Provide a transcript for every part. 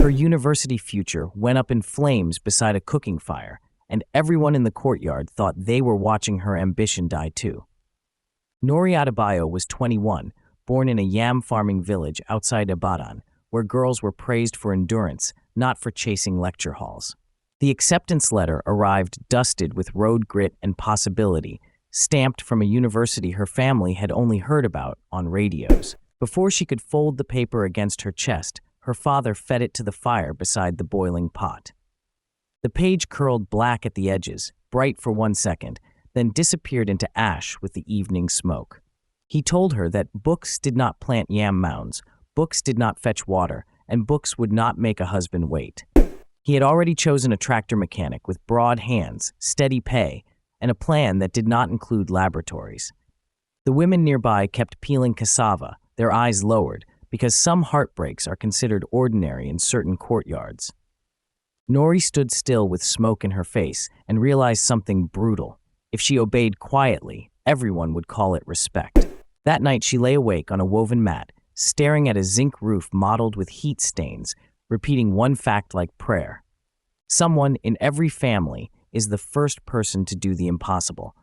Her university future went up in flames beside a cooking fire, and everyone in the courtyard thought they were watching her ambition die too. Nori Adebayo was 21, born in a yam farming village outside Ibadan, where girls were praised for endurance, not for chasing lecture halls. The acceptance letter arrived dusted with road grit and possibility, stamped from a university her family had only heard about on radios. Before she could fold the paper against her chest, her father fed it to the fire beside the boiling pot. The page curled black at the edges, bright for 1 second, then disappeared into ash with the evening smoke. He told her that books did not plant yam mounds, books did not fetch water, and books would not make a husband wait. He had already chosen a tractor mechanic with broad hands, steady pay, and a plan that did not include laboratories. The women nearby kept peeling cassava, their eyes lowered, because some heartbreaks are considered ordinary in certain courtyards. Nori stood still with smoke in her face and realized something brutal. If she obeyed quietly, everyone would call it respect. That night she lay awake on a woven mat, staring at a zinc roof mottled with heat stains, repeating one fact like prayer. Someone in every family is the first person to do the impossible,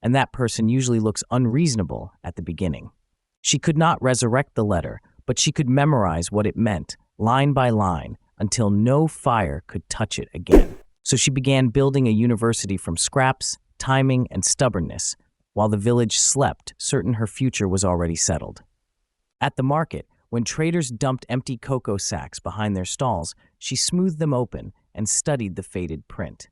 and that person usually looks unreasonable at the beginning. She could not resurrect the letter, but she could memorize what it meant, line by line, until no fire could touch it again. So she began building a university from scraps, timing, and stubbornness, while the village slept, certain her future was already settled. At the market, when traders dumped empty cocoa sacks behind their stalls, she smoothed them open and studied the faded print.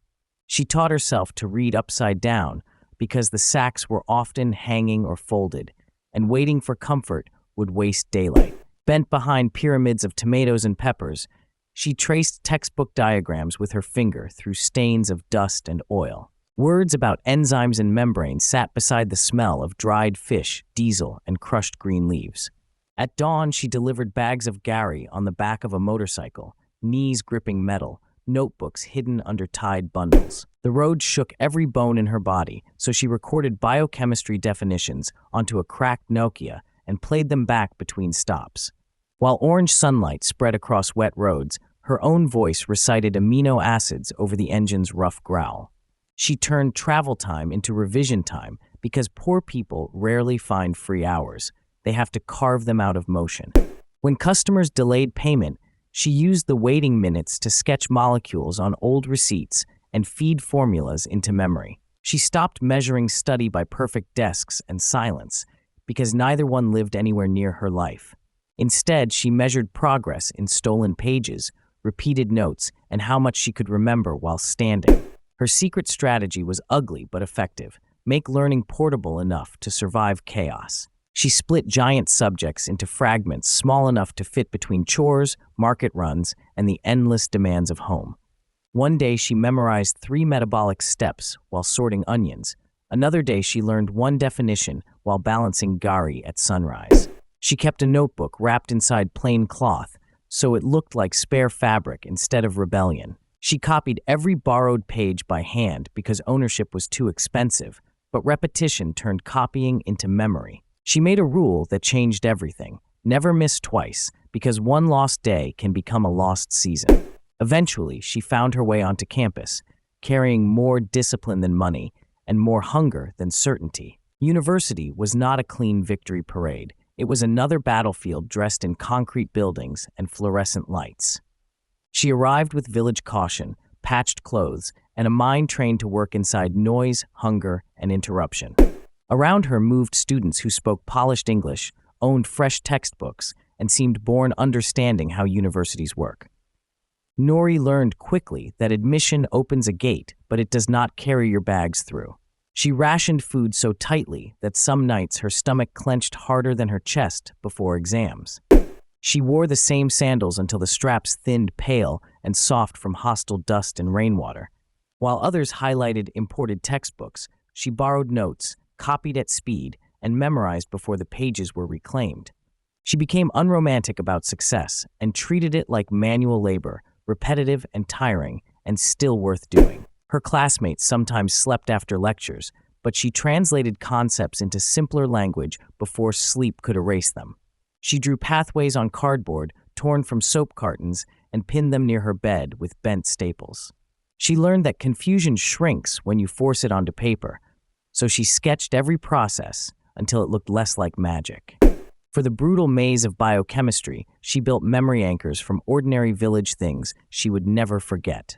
She taught herself to read upside down because the sacks were often hanging or folded, and waiting for comfort would waste daylight. Bent behind pyramids of tomatoes and peppers, she traced textbook diagrams with her finger through stains of dust and oil. Words about enzymes and membranes sat beside the smell of dried fish, diesel, and crushed green leaves. At dawn, she delivered bags of gari on the back of a motorcycle, knees gripping metal, notebooks hidden under tied bundles. The road shook every bone in her body, so she recorded biochemistry definitions onto a cracked Nokia and played them back between stops. While orange sunlight spread across wet roads, her own voice recited amino acids over the engine's rough growl. She turned travel time into revision time because poor people rarely find free hours. They have to carve them out of motion. When customers delayed payment, she used the waiting minutes to sketch molecules on old receipts and feed formulas into memory. She stopped measuring study by perfect desks and silence because neither one lived anywhere near her life. Instead, she measured progress in stolen pages, repeated notes, and how much she could remember while standing. Her secret strategy was ugly but effective: make learning portable enough to survive chaos. She split giant subjects into fragments small enough to fit between chores, market runs, and the endless demands of home. One day she memorized 3 metabolic steps while sorting onions. Another day she learned 1 definition while balancing gari at sunrise. She kept a notebook wrapped inside plain cloth, so it looked like spare fabric instead of rebellion. She copied every borrowed page by hand because ownership was too expensive, but repetition turned copying into memory. She made a rule that changed everything: never miss twice, because one lost day can become a lost season. Eventually, she found her way onto campus, carrying more discipline than money and more hunger than certainty. University was not a clean victory parade. It was another battlefield dressed in concrete buildings and fluorescent lights. She arrived with village caution, patched clothes, and a mind trained to work inside noise, hunger, and interruption. Around her moved students who spoke polished English, owned fresh textbooks, and seemed born understanding how universities work. Nori learned quickly that admission opens a gate, but it does not carry your bags through. She rationed food so tightly that some nights her stomach clenched harder than her chest before exams. She wore the same sandals until the straps thinned pale and soft from hostile dust and rainwater. While others highlighted imported textbooks, she borrowed notes, copied at speed, and memorized before the pages were reclaimed. She became unromantic about success and treated it like manual labor, repetitive and tiring, and still worth doing. Her classmates sometimes slept after lectures, but she translated concepts into simpler language before sleep could erase them. She drew pathways on cardboard torn from soap cartons and pinned them near her bed with bent staples. She learned that confusion shrinks when you force it onto paper, so she sketched every process until it looked less like magic. For the brutal maze of biochemistry, she built memory anchors from ordinary village things she would never forget.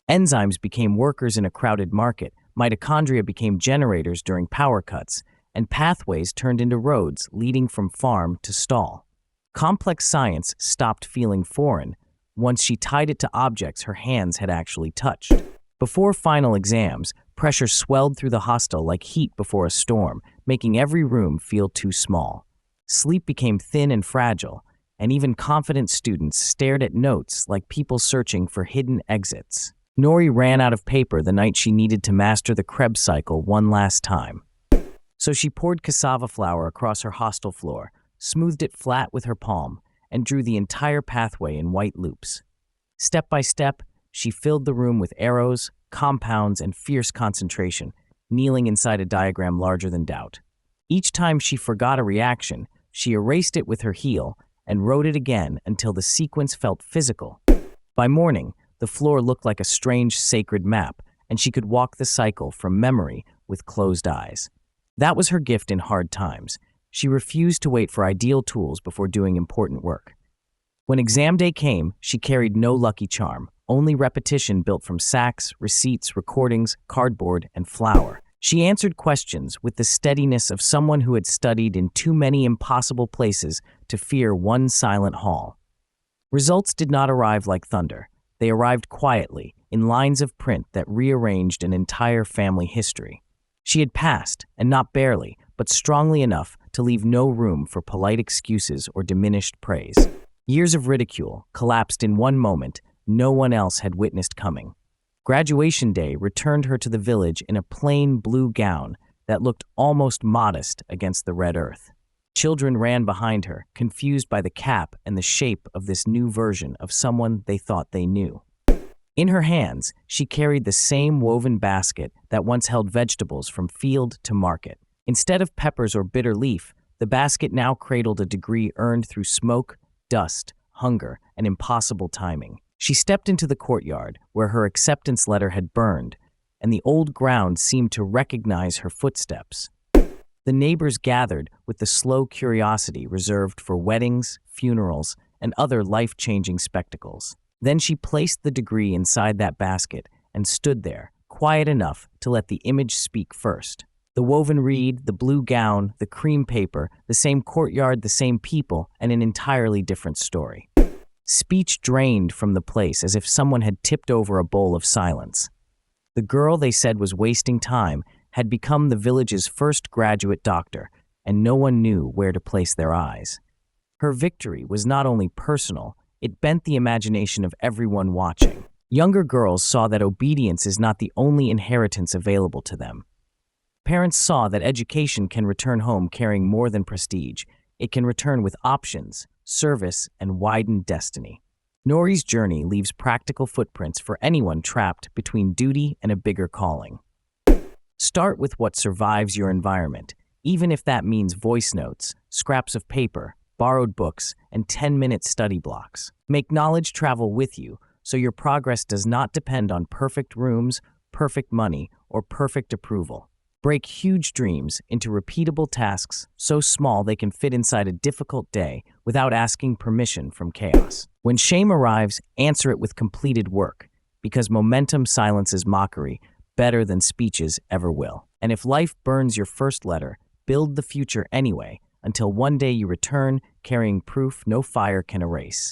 Enzymes became workers in a crowded market, mitochondria became generators during power cuts, and pathways turned into roads leading from farm to stall. Complex science stopped feeling foreign once she tied it to objects her hands had actually touched. Before final exams, pressure swelled through the hostel like heat before a storm, making every room feel too small. Sleep became thin and fragile, and even confident students stared at notes like people searching for hidden exits. Nori ran out of paper the night she needed to master the Krebs cycle one last time. So she poured cassava flour across her hostel floor, smoothed it flat with her palm, and drew the entire pathway in white loops. Step by step, she filled the room with arrows, compounds, and fierce concentration, kneeling inside a diagram larger than doubt. Each time she forgot a reaction, she erased it with her heel and wrote it again until the sequence felt physical. By morning, the floor looked like a strange sacred map, and she could walk the cycle from memory with closed eyes. That was her gift in hard times. She refused to wait for ideal tools before doing important work. When exam day came, she carried no lucky charm, only repetition built from sacks, receipts, recordings, cardboard, and flour. She answered questions with the steadiness of someone who had studied in too many impossible places to fear one silent hall. Results did not arrive like thunder. They arrived quietly, in lines of print that rearranged an entire family history. She had passed, and not barely, but strongly enough to leave no room for polite excuses or diminished praise. Years of ridicule collapsed in one moment no one else had witnessed coming. Graduation day returned her to the village in a plain blue gown that looked almost modest against the red earth. Children ran behind her, confused by the cap and the shape of this new version of someone they thought they knew. In her hands, she carried the same woven basket that once held vegetables from field to market. Instead of peppers or bitter leaf, the basket now cradled a degree earned through smoke, dust, hunger, and impossible timing. She stepped into the courtyard where her acceptance letter had burned, and the old ground seemed to recognize her footsteps. The neighbors gathered with the slow curiosity reserved for weddings, funerals, and other life-changing spectacles. Then she placed the degree inside that basket and stood there, quiet enough to let the image speak first. The woven reed, the blue gown, the cream paper, the same courtyard, the same people, and an entirely different story. Speech drained from the place as if someone had tipped over a bowl of silence. The girl they said was wasting time had become the village's first graduate doctor, and no one knew where to place their eyes. Her victory was not only personal, it bent the imagination of everyone watching. Younger girls saw that obedience is not the only inheritance available to them. Parents saw that education can return home carrying more than prestige. It can return with options, service, and widened destiny. Nori's journey leaves practical footprints for anyone trapped between duty and a bigger calling. Start with what survives your environment, even if that means voice notes, scraps of paper, borrowed books, and 10-minute study blocks. Make knowledge travel with you so your progress does not depend on perfect rooms, perfect money, or perfect approval. Break huge dreams into repeatable tasks so small they can fit inside a difficult day without asking permission from chaos. When shame arrives, answer it with completed work, because momentum silences mockery better than speeches ever will. And if life burns your first letter, build the future anyway, until one day you return carrying proof no fire can erase.